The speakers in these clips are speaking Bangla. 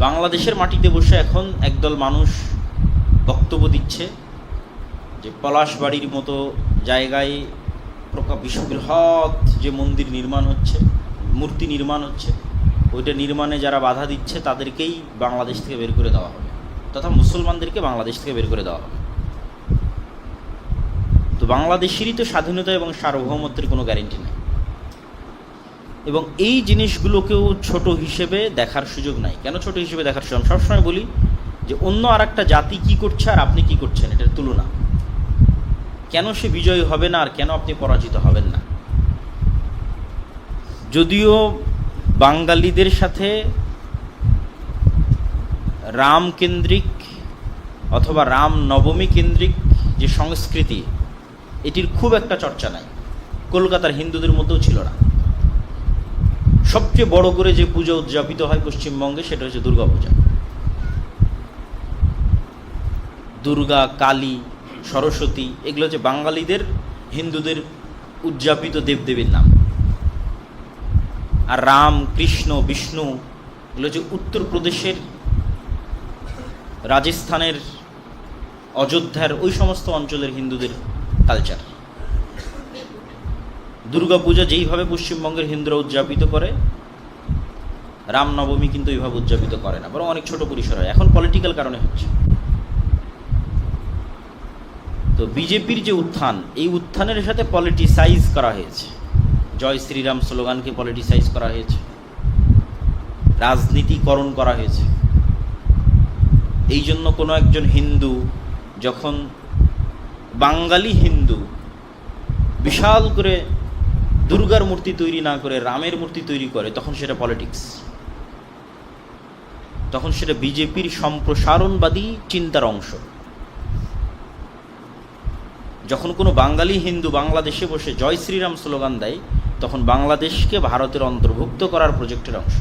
বাংলাদেশের মাটিতে বসে এখন একদল মানুষ বক্তব্য দিচ্ছে যে পলাশবাড়ির মতো জায়গায় বৃহৎ যে মন্দির নির্মাণ হচ্ছে, মূর্তি নির্মাণ হচ্ছে, ওইটা নির্মাণে যারা বাধা দিচ্ছে তাদেরকেই বাংলাদেশ থেকে বের করে দেওয়া হবে, তথা মুসলমানদেরকে বাংলাদেশ থেকে বের করে দেওয়া হবে। তো বাংলাদেশেরই তো স্বাধীনতা এবং সার্বভৌমত্বের কোনো গ্যারেন্টি নেই, এবং এই জিনিসগুলোকেও ছোট হিসেবে দেখার সুযোগ নাই। কেন ছোট হিসেবে দেখার সুযোগ? সবসময় বলি যে অন্য আর একটা জাতি কী করছে আর আপনি কী করছেন, এটার তুলনা। কেন সে বিজয়ী হবে না আর কেন আপনি পরাজিত হবেন না? যদিও বাঙালিদের সাথে রামকেন্দ্রিক অথবা রাম নবমী কেন্দ্রিক যে সংস্কৃতি, এটির খুব একটা চর্চা নাই, কলকাতার হিন্দুদের মধ্যেও ছিল না। সবচেয়ে বড় করে যে পূজা উদযাপিত হয় পশ্চিমবঙ্গে সেটা হচ্ছে দুর্গা পূজা। দুর্গা, কালী, সরস্বতী, এগুলো হচ্ছে বাঙালিদের, হিন্দুদের উদযাপিত দেবদেবীর নাম। আর রাম, কৃষ্ণ, বিষ্ণু এগুলো হচ্ছে উত্তরপ্রদেশের, রাজস্থানের, অযোধ্যার ওই সমস্ত অঞ্চলের হিন্দুদের কালচার। দুর্গা পূজা যেইভাবে পশ্চিমবঙ্গের হিন্দুরা উদযাপিত করে, রামনবমী কিন্তু এইভাবে উদযাপিত করে না, বরং অনেক ছোট পরিসর হয়। এখন পলিটিক্যাল কারণে হচ্ছে। তো বিজেপির যে উত্থান, এই উত্থানের সাথে পলিটিসাইজ করা হয়েছে, জয় শ্রীরাম স্লোগানকে পলিটিসাইজ করা হয়েছে, রাজনীতিকরণ করা হয়েছে। এই জন্য কোনো একজন হিন্দু যখন, বাঙালি হিন্দু বিশাল করে দুর্গার মূর্তি তৈরি না করে রামের মূর্তি তৈরি করে, তখন সেটা পলিটিক্স, তখন সেটা বিজেপির সম্প্রসারণবাদী চিন্তার অংশ। যখন কোনো বাঙালি হিন্দু বাংলাদেশে বসে জয় শ্রীরাম স্লোগান দেয়, তখন বাংলাদেশকে ভারতের অন্তর্ভুক্ত করার প্রজেক্টের অংশ।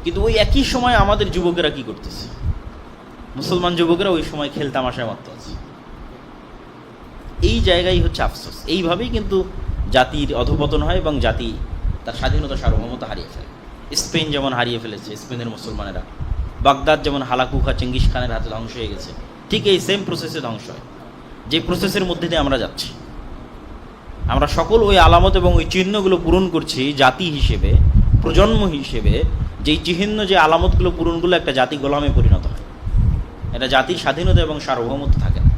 কিন্তু ওই একই সময় আমাদের যুবকেরা কি করতেছে? মুসলমান যুবকেরা ওই সময় খেলতামাশায় মত্ত আছে। এই জায়গায় হচ্ছে আফসোস। এইভাবেই কিন্তু জাতির অধঃপতন হয় এবং জাতি তার স্বাধীনতা সার্বভৌমতা হারিয়ে ফেলে। স্পেন যেমন হারিয়ে ফেলেছে, স্পেনের মুসলমানেরা। বাগদাদ যেমন হালাকুখা চেঙ্গিস খানের হাতে ধ্বংস হয়ে গেছে, ঠিক এই সেম প্রসেসে ধ্বংস হয়, যে প্রসেসের মধ্যে দিয়ে আমরা যাচ্ছি। আমরা সকল ওই আলামত এবং ওই চিহ্নগুলো পূরণ করছি জাতি হিসেবে, প্রজন্ম হিসেবে। যেই চিহ্ন, যে আলামতগুলো পূরণগুলো একটা জাতি গোলামে পরিণত হয়, এটা জাতির স্বাধীনতা এবং সার্বভৌমত্ব থাকে না।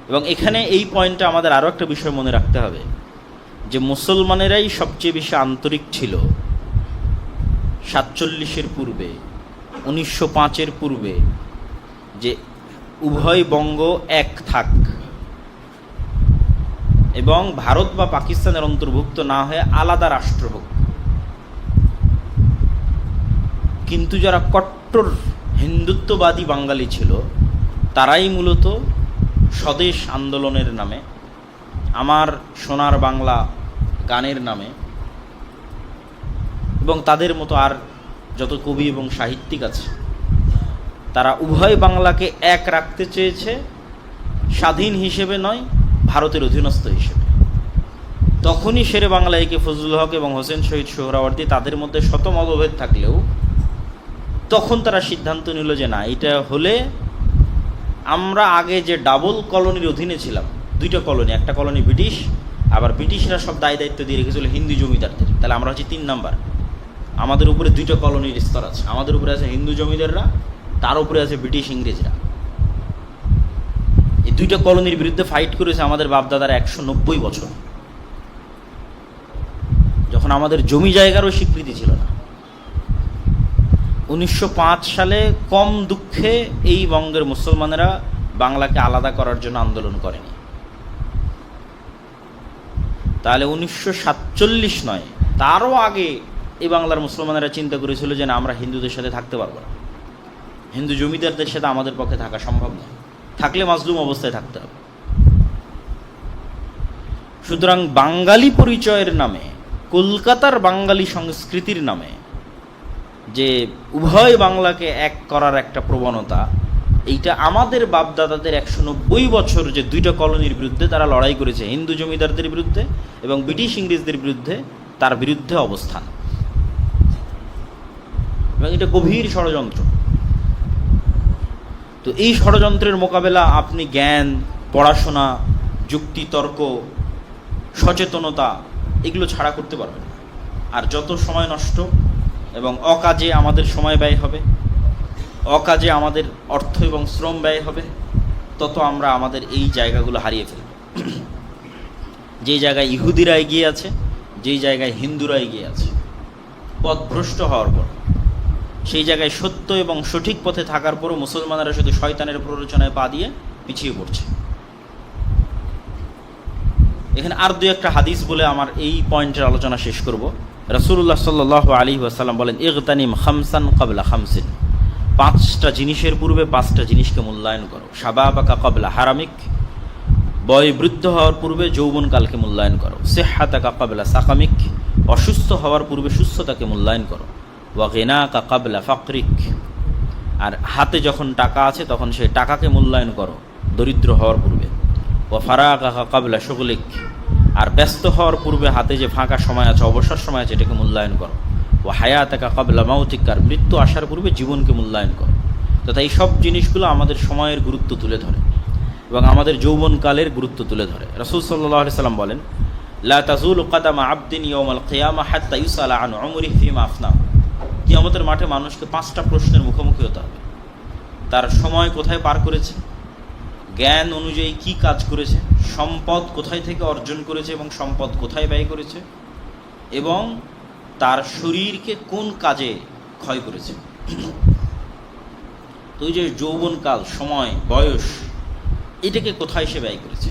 এবং এখানে এই পয়েন্টটা আমাদের আরও একটা বিষয় মনে রাখতে হবে, যে মুসলমানেরাই সবচেয়ে বেশি আন্তরিক ছিল 47-এর পূর্বে, 1905-এর পূর্বে, যে উভয় বঙ্গ এক থাক এবং ভারত বা পাকিস্তানের অন্তর্ভুক্ত না হয়ে আলাদা রাষ্ট্র হোক। কিন্তু যারা কট্টর হিন্দুত্ববাদী বাঙালি ছিল, তারাই মূলত স্বদেশ আন্দোলনের নামে, আমার সোনার বাংলা গানের নামে, এবং তাদের মতো আর যত কবি এবং সাহিত্যিক আছে, তারা উভয় বাংলাকে এক রাখতে চেয়েছে, স্বাধীন হিসেবে নয়, ভারতের অধীনস্থ হিসেবে। তখনই শেরে বাংলা একে ফজলুল হক এবং হোসেন শহীদ সোহরাওয়ার্দী, তাদের মধ্যে শত মতভেদ থাকলেও তখন তারা সিদ্ধান্ত নিল যে না, এটা হলে আমরা আগে যে ডাবল কলোনির অধীনে ছিলাম, দুইটা কলোনি, একটা কলোনি ব্রিটিশ, আবার ব্রিটিশরা সব দায় দায়িত্ব দিয়ে রেখেছিল হিন্দু জমিদারদের, তাহলে আমরা হচ্ছে 3 নাম্বার। আমাদের উপরে দুইটা কলোনির স্তর আছে, আমাদের উপরে আছে হিন্দু জমিদাররা, তার উপরে আছে ব্রিটিশ ইংরেজরা। এই দুইটা কলোনির বিরুদ্ধে ফাইট করেছে আমাদের বাপদাদারা 190 বছর, যখন আমাদের জমি জায়গারও স্বীকৃতি ছিল না। 1905 সালে কম দুঃখে এই বঙ্গের মুসলমানেরা বাংলাকে আলাদা করার জন্য আন্দোলন করেনি। তাহলে 1947 নয়, তারও আগে এই বাংলার মুসলমানেরা চিন্তা করেছিল যে না, আমরা হিন্দুদের সাথে থাকতে পারবো না, হিন্দু জমিদারদের সাথে আমাদের পক্ষে থাকা সম্ভব নয়, থাকলে মাজলুম অবস্থায় থাকতে হবে। সুতরাং বাঙালি পরিচয়ের নামে, কলকাতার বাঙালি সংস্কৃতির নামে যে উভয় বাংলাকে এক করার একটা প্রবণতা, এইটা আমাদের বাপদাদাদের 190 বছর যে দুইটা কলোনির বিরুদ্ধে তারা লড়াই করেছে, হিন্দু জমিদারদের বিরুদ্ধে এবং ব্রিটিশ ইংরেজদের বিরুদ্ধে, তার বিরুদ্ধে অবস্থান। এবং এটা গভীর ষড়যন্ত্র। তো এই ষড়যন্ত্রের মোকাবেলা আপনি জ্ঞান, পড়াশোনা, যুক্তি, তর্ক, সচেতনতা এগুলো ছাড়া করতে পারবেন না। আর যত সময় নষ্ট এবং অকাজে আমাদের সময় ব্যয় হবে, অকাজে আমাদের অর্থ এবং শ্রম ব্যয় হবে, তত আমরা আমাদের এই জায়গাগুলো হারিয়ে ফেলব। যেই জায়গায় ইহুদিরা এগিয়ে আছে, যেই জায়গায় হিন্দুরা এগিয়ে আছে পথভ্রষ্ট হওয়ার পর, সেই জায়গায় সত্য এবং সঠিক পথে থাকার পরও মুসলমানরা শুধু শয়তানের প্ররোচনায় পা দিয়ে পিছিয়ে পড়ছে। এখানে আর দুই একটা হাদিস বলে আমার এই পয়েন্টের আলোচনা শেষ করব। রাসূলুল্লাহ সাল্লাল্লাহু আলাইহি ওয়াসাল্লাম বলেন, ইগতানিম খামসান ক্বাবলা খামসিন, 5টা জিনিসের পূর্বে 5টা জিনিসকে মূল্যায়ন করো। শাবাবাকা ক্বাবলা হারামিক, বয়োবৃদ্ধ হওয়ার পূর্বে যৌবনকালকে মূল্যায়ন করো। সিহহাতাকা ক্বাবলা সাকামিক, অসুস্থ হওয়ার পূর্বে সুস্থতাকে মূল্যায়ন করো। ওয়া গিনাকা ক্বাবলা ফাকরিক, আর হাতে যখন টাকা আছে তখন সেই টাকাকে মূল্যায়ন করো দরিদ্র হওয়ার পূর্বে। ওয়া ফারাগাকা ক্বাবলা শুগলিক, আর ব্যস্ত হওয়ার পূর্বে হাতে যে ফাঁকা সময় আছে, অবসর সময় আছে, এটাকে মূল্যায়ন করো। ওয়া হায়াতাকা ক্বাবলা মাউতিক, আর মৃত্যু আসার পূর্বে জীবনকে মূল্যায়ন করো। তথা এই সব জিনিসগুলো আমাদের সময়ের গুরুত্ব তুলে ধরে এবং আমাদের যৌবনকালের গুরুত্ব তুলে ধরে। রাসূল সাল্লাল্লাহু আলাইহি সাল্লাম বলেন, লা তাযুলু কাদামা আবদিন ইয়াউমাল কিয়ামা হাত্তা ইউসালা আন উমরিহি ফিমা আফনাহু। কিয়ামতের মাঠে মানুষকে 5টা প্রশ্নের মুখোমুখি হতে হবে। তার সময় কোথায় পার করেছে, জ্ঞান অনুযায়ী কি কাজ করেছে, সম্পদ কোথায় থেকে অর্জন করেছে এবং সম্পদ কোথায় ব্যয় করেছে, এবং তার শরীরকে কোন কাজে ক্ষয় করেছে। তো ওই যে যৌবনকাল, সময়, বয়স, এটাকে কোথায় সে ব্যয় করেছে।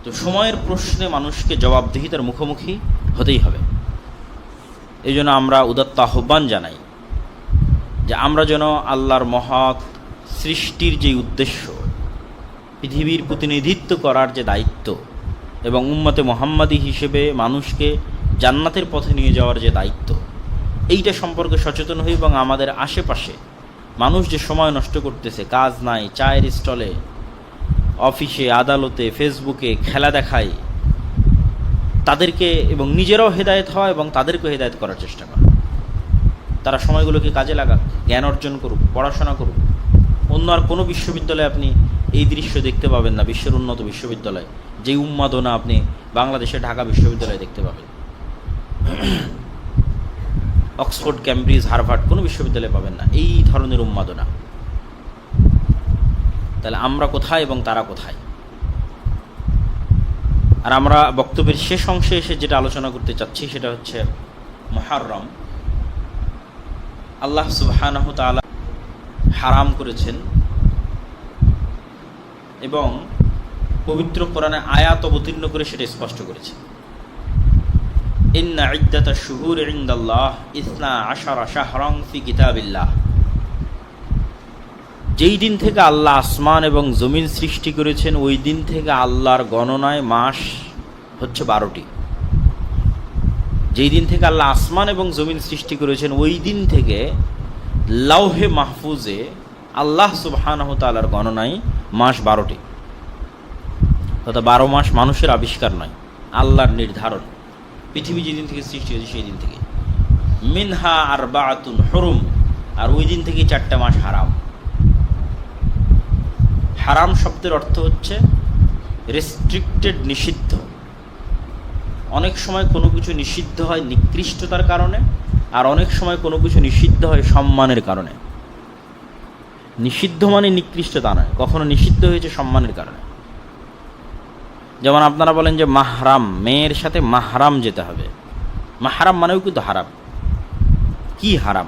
তো সময়ের প্রশ্নে মানুষকে জবাবদিহিতার মুখোমুখি হতেই হবে। এই জন্য আমরা উদাত্ত আহ্বান জানাই যে আমরা যেন আল্লাহর মহৎ সৃষ্টির যে উদ্দেশ্য, পৃথিবীর প্রতিনিধিত্ব করার যে দায়িত্ব এবং উম্মতে মুহাম্মাদি হিসেবে মানুষকে জান্নাতের পথে নিয়ে যাওয়ার যে দায়িত্ব, এইটা সম্পর্কে সচেতন হই এবং আমাদের আশেপাশে মানুষ যে সময় নষ্ট করতেছে, কাজ নাই, চায়ের স্টলে, অফিসে, আদালতে, ফেসবুকে খেলা দেখায়, তাদেরকে এবং নিজেরাও হেদায়েত হওয়া এবং তাদেরকেও হেদায়েত করার চেষ্টা করা। তারা সময়গুলোকে কাজে লাগাক, জ্ঞান অর্জন করুক, পড়াশোনা করুক। অন্য আর কোনো বিশ্ববিদ্যালয়ে আপনি এই দৃশ্য দেখতে পাবেন না, বিশ্বের উন্নত বিশ্ববিদ্যালয়, যে উন্মাদনা আপনি বাংলাদেশের ঢাকা বিশ্ববিদ্যালয়ে দেখতে পাবেন। অক্সফোর্ড, ক্যামব্রিজ, হার্ভার্ড কোনো বিশ্ববিদ্যালয়ে পাবেন না এই ধরনের উন্মাদনা। তাহলে আমরা কোথায় এবং তারা কোথায়? আর আমরা বক্তব্যের শেষ অংশে এসে যেটা আলোচনা করতে চাচ্ছি সেটা হচ্ছে মুহররম। আল্লাহ সুবহানাহু তাআলা হারাম করেছেন এবং পবিত্র কোরআনে আয়াত অবতীর্ণ করে সেটা স্পষ্ট করেছেন। ইন্না ইদ্দাতাশ শুহুরি ইনদাল্লাহ 12 শাহরান ফি কিতাবিল্লাহ। যেই দিন থেকে আল্লাহ আসমান এবং জমিন সৃষ্টি করেছেন ওই দিন থেকে আল্লাহর গণনায় মাস হচ্ছে 12টি। যেই দিন থেকে আল্লাহ আসমান এবং জমিন সৃষ্টি করেছেন ওই দিন থেকে লাউহে মাহফুজে আল্লাহ সুবহানাহু তাআলার গণনায় মাস 12টি। তথা 12 মাস মানুষের আবিষ্কার নয়, আল্লাহর নির্ধারণ। পৃথিবী যেদিন থেকে সৃষ্টি হয়েছে সেই দিন থেকে। মিনহা আরবাআতুন হুরুম, আর ওই দিন থেকে 4টা মাস হারাম। হারাম শব্দের অর্থ হচ্ছে রেস্ট্রিক্টেড, নিষিদ্ধ। অনেক সময় কোনো কিছু নিষিদ্ধ হয় নিকৃষ্টতার কারণে, আর অনেক সময় কোনো কিছু নিষিদ্ধ হয় সম্মানের কারণে। নিষিদ্ধ মানে নিকৃষ্টতা নয়, কখনো নিষিদ্ধ হয়েছে সম্মানের কারণে। যেমন আপনারা বলেন যে মাহরাম, মেয়ের সাথে মাহরাম যেতে হবে। মাহরাম মানেও কিন্তু হারাম। কি হারাম?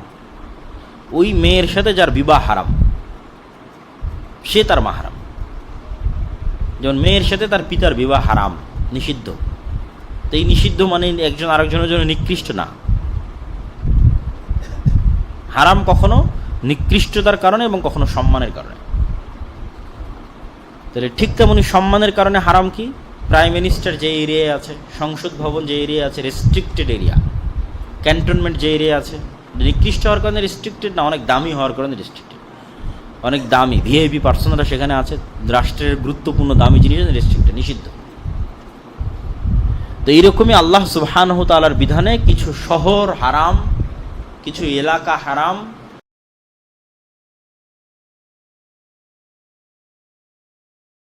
ওই মেয়ের সাথে যার বিবাহ হারাম সে তার মাহরাম। যেমন মেয়ের সাথে তার পিতার বিবাহ হারাম, নিষিদ্ধ। তো এই নিষিদ্ধ মানে একজন আরেকজনের জন্য নিকৃষ্ট না। হারাম কখনো নিকৃষ্টতার কারণে এবং কখনো সম্মানের কারণে। তাহলে ঠিক তেমনি সম্মানের কারণে হারাম কি? প্রাইম মিনিস্টার যে এরিয়ায় আছে, সংসদ ভবন যে এরিয়া আছে, রেস্ট্রিক্টেড এরিয়া, ক্যান্টনমেন্ট যে এরিয়া আছে, নিকৃষ্ট হওয়ার কারণে রেস্ট্রিক্টেড না, অনেক দামি হওয়ার কারণে রেস্ট্রিক্টেড। অনেক দামি ভিআইপি পার্সনরা সেখানে আছে, রাষ্ট্রের গুরুত্বপূর্ণ দামি জিনিস রেস্ট্রিক্টেড, নিষিদ্ধ। তো এইরকমই আল্লাহ সুবহানাহু ওয়া তাআলার বিধানে কিছু শহর হারাম, কিছু এলাকা হারাম,